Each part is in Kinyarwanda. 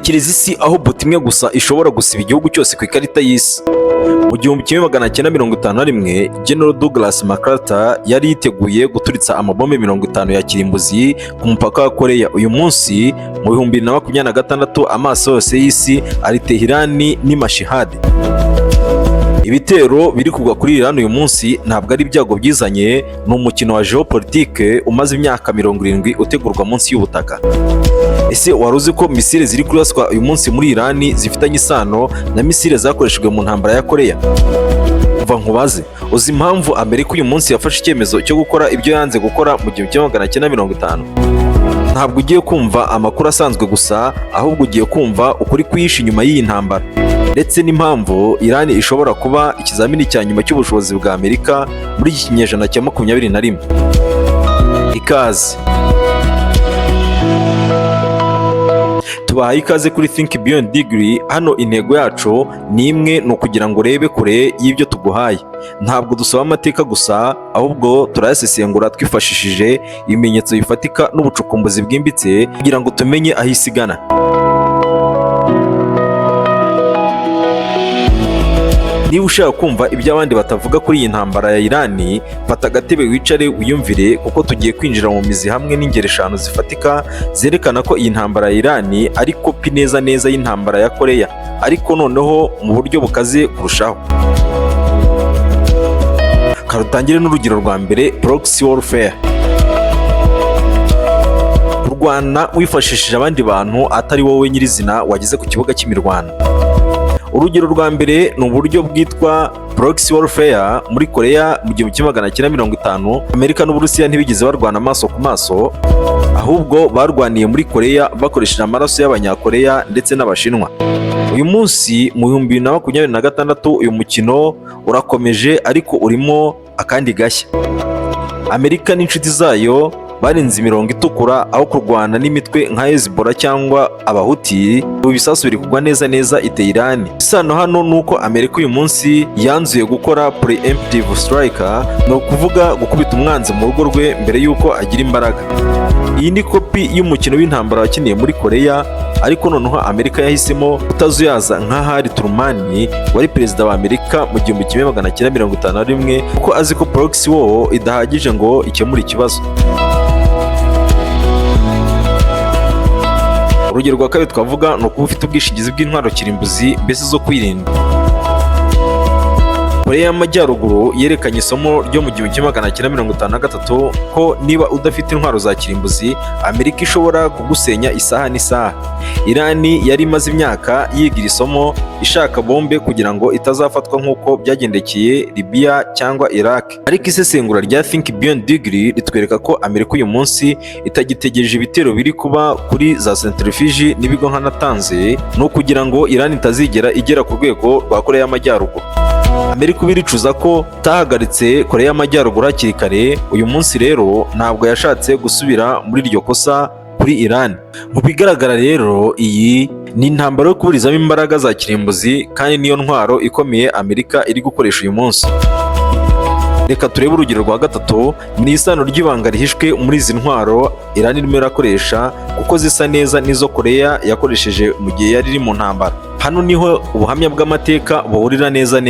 tekereza isi aho buto imwe gusa ishobora gusiba igihugu cyose ku ikarita y'isi. Mu 1951 General Douglas MacArthur yari yiteguye guturitsa amabombe 50 ya kirimbuzi ku mupaka wa Korea. Uyu munsi mu 2026 amaso yose y'isi ari Tehran ni Mashhad. Ibitero biri kugwa kuri Iran uyu munsi ntabwo ari ibyago byizanye, ni umukino wa geopolitique umaze imyaka 70 utegurwa munsi y'ubutaka. Ese wari uzi ko misile ziri kuraswa uyu munsi muri Iran zifitanye isano na misile zakoreshejwe mu ntambara ya Korea? Umva nkubaze, uzi impamvu Amerika uyu munsi yafashe icyemezo cyo gukora ibyo yanze gukora mu 1950? Ntabwo ugiye kumva amakuru asanzwe gusa, ahubwo ugiye kumva ukuri kwihishe inyuma y'iyi ntambara, ndetse n'impamvu Iran ishobora kuba ikizamini cya nyuma cy'ubushobozi bwa Amerika muri iki kinyejana cya 21. Ikaze. Tubahaye ikaze kuri Think Beyond Degree. Hano intego yacu ni imwe, ni ukugira ngo urebe kure y'ibyo tuguhaye. Ntabwo dusaba amateka gusa, ahubwo turayasesengura twifashishije ibimenyetso bifatika n'ubucukumbuzi bwimbitse kugira ngo tumenye aho isi igana. Niba ushaka kumva ibyo abandi batavuga kuri iyi ntambara ya Iran, fata agatebe wicare wiyumvire, kuko tugiye kwinjira mu mizi hamwe n'ingero 5 zifatika zerekana ko iyi ntambara ya Iran ari kopi neza y'intambara ya Korea, ariko noneho mu buryo bukaze kurushaho. Karutangire n'urugero rwa mbere, proxy warfare. Kurwana wifashishije abandi bantu atari wowe nyirizina wageze ku kibuga cy'imirwano. Urugero rwa mbere ni uburyo bwitwa proxy warfare muri Korea mu 1950. Amerika n'Uburusiya ntibigeze barwana amaso ku maso, ahubwo barwaniye muri Korea bakoresheje amaraso y'Abanyakoreya ndetse n'Abashinwa. Uyu munsi mu 2026 uyu mukino urakomeje, ariko urimo akandi gashya. Amerika n'inshuti zayo barinze imirongo itukura aho kurwana n'imitwe nka Hezbollah cyangwa Abahuti. Ubu bisasu biri kugwa neza i Tehran. Isano hano nuko Amerika uyu munsi yanzuye gukora preemptive strike, ni ukuvuga gukubita umwanzi mu rugo rwe mbere y'uko agira imbaraga. Iyi ni kopi y'umukino w'intambara wakiniye muri Korea, ariko noneho Amerika yahisemo kutazuyaza nka Harry Truman wari perezida wa Amerika mu 1951, kuko azi ko proxy war idahagije ngo ikemure ikibazo. Urugero rwa kabiri twavuga ni ukuba ufite ubwishingizi bw'intwaro kirimbuzi, mbese zo kwirinda. Korea y'Amajyaruguru yerekanye isomo ryo mu 1953 ko niba udafite intwaro za kirimbuzi, Amerika ishobora kugusenya isaha n'isaha. Iran yari imaze imyaka yigira isomo, ishaka bombe kugira ngo itazafatwa nk'uko byagendekeye Libya cyangwa Iraq. Ariko isesengura rya Think Beyond Degree ritwereka ko Amerika uyu munsi itagitegereje ibitero biri kuba kuri za centrifuge n'ibigo nka Natanz, no kugira ngo Iran itazigera igera ku rwego rwa Korea y'Amajyaruguru. Amerika ubiricuza ko itahagaritse Korea y'Amajyaruguru hakiri kare. Uyu munsi rero ntabwo yashatse gusubira muri iryo kosa kuri Iran. Mu bigaragara rero, iyi ni intambara yo kuburizamo imbaraga za kirimbuzi, kandi niyo ntwaro ikomeye Amerika iri gukoresha uyu munsi. Reka turebe urugero rwa gatatu, ni isano ry'ibanga rihishwe muri izi ntwaro Iran irimo irakoresha, kuko zisa neza n'izo Korea yakoresheje mu gihe yari iri mu ntambara. Hano niho ubuhamya bw'amateka buhurira neza.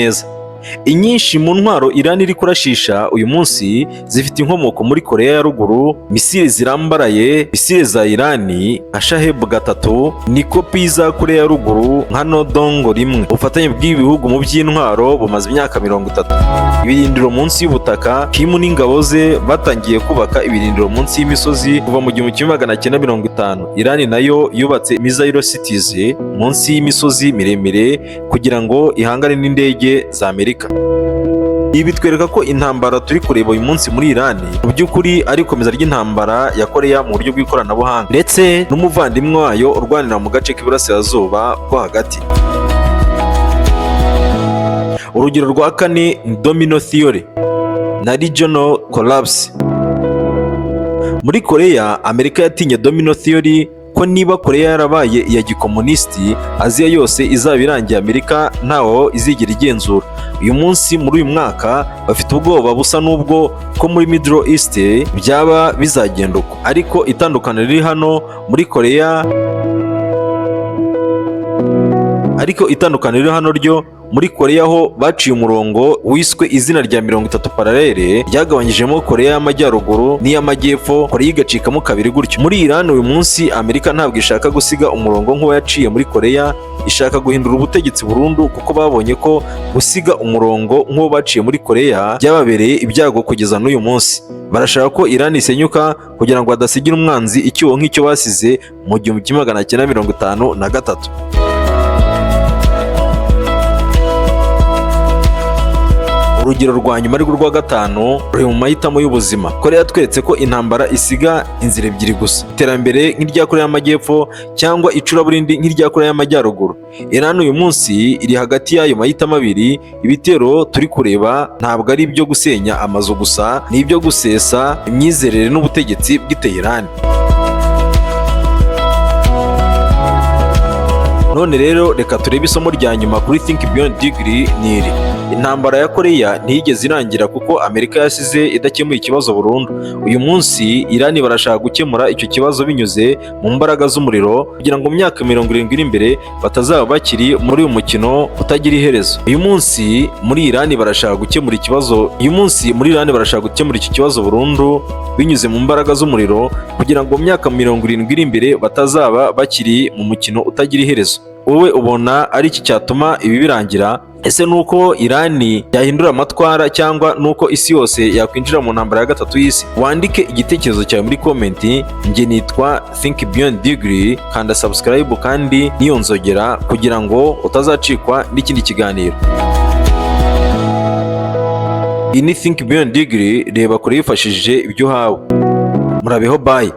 Inyinshi mu ntwaro Iran iri kurashisha uyu munsi zifite inkomoko muri Korea ya Ruguru. Misile zirambaraye, misile za Iran nka Shahab 3 ni kopi za Korea ya Ruguru nka Nodongo 1. Ubufatanye bw'ibihugu mu by'intwaro bumaze imyaka 30. Ibirindiro munsi y'ubutaka, Kim n'ingabo ze batangiye kubaka ibirindiro munsi y'imisozi kuva mu 1950. Iran nayo yubatse missile cities munsi y'imisozi miremire kugira ngo ihangane n'indege za Amerika. Ibi bitwereka ko intambara turi kureba uyu munsi muri Iran mu by'ukuri ari ikomeza ry'intambara ya Korea mu buryo bw'ikoranabuhanga, ndetse n'umuvandimwe wayo urwanira mu gace k'iburasirazuba bwo hagati. Urugero rwa kane ni domino theory na regional collapse. Muri Korea, Amerika yatinye domino theory ko niba Korea yarabaye iya gikomunisiti, Aziya yose izaba irangiye Amerika ntawo izigera igenzura. Uyu munsi muri uyu mwaka bafite ubwoba busa n'ubwo ko muri Middle East byaba bizagenda uko, ariko itandukaniro riri hano muri Korea ariko itandukaniro hano ryo muri Koreya ho baciye umurongo wiswe izina rya 30 paralele ryagabanyijemo Koreya y'Amajyaruguru n'iy'Amajyepfo, Koreya igacikamo kabiri gutyo. Muri Iran uyu munsi Amerika ntabwo ishaka gusiga umurongo nk'uwo yaciye muri Koreya, ishaka guhindura ubutegetsi burundu kuko babonye ko gusiga umurongo nk'uwo baciye muri Koreya byababereye ibyago kugeza n'uyu munsi. Barashaka ko Iran isenyuka kugira ngo badasigira umwanzi icyuho nk'icyo basize mu 1953. Urugero rwa nyuma ariko rwa gatanu ruri mu mahitamo y'ubuzima. Koreya yatweretse ko intambara isiga inzira ebyiri gusa: iterambere nk'irya Koreya y'Amajyepfo cyangwa icuraburindi nk'irya Koreya y'Amajyaruguru. Iran uyu munsi iri hagati y'ayo mahitamo abiri. Ibitero turi kureba ntabwo ari ibyo gusenya amazu gusa, ni ibyo gusesa imyizerere n'ubutegetsi bw'i Tehran. None rero reka turebe isomo rya nyuma kuri Think Beyond Degree niri: intambara ya Koreya ntiyigeze irangira kuko Amerika yasize idakemuye ikibazo burundu. Uyu munsi Iran barashaka gukemura icyo kibazo binyuze mu mbaraga z'umuriro kugira ngo mu myaka 70 iri imbere batazaba bakiri muri uyu mukino utagira iherezo. Uyu munsi muri Iran barashaka gukemura iki kibazo burundu binyuze mu mbaraga z'umuriro kugira ngo mu myaka 70 iri imbere batazaba bakiri mu mukino utagira iherezo. Wowe ubona ari iki cyatuma ibi birangira? Ese nuko Irani yahindura amatwara cyangwa nuko isi yose yakwinjira mu ntambara ya gatatu y'isi? Wandike igitekerezo cyawe muri komenti. Njye nitwa Think Beyond Degree, kanda subscribe kandi niyonzogera kugira ngo utazacikwa n'ikindi kiganiro. Iyi ni Think Beyond Degree, reba kure yifashishije ibyo uhawe. Murabeho, bye.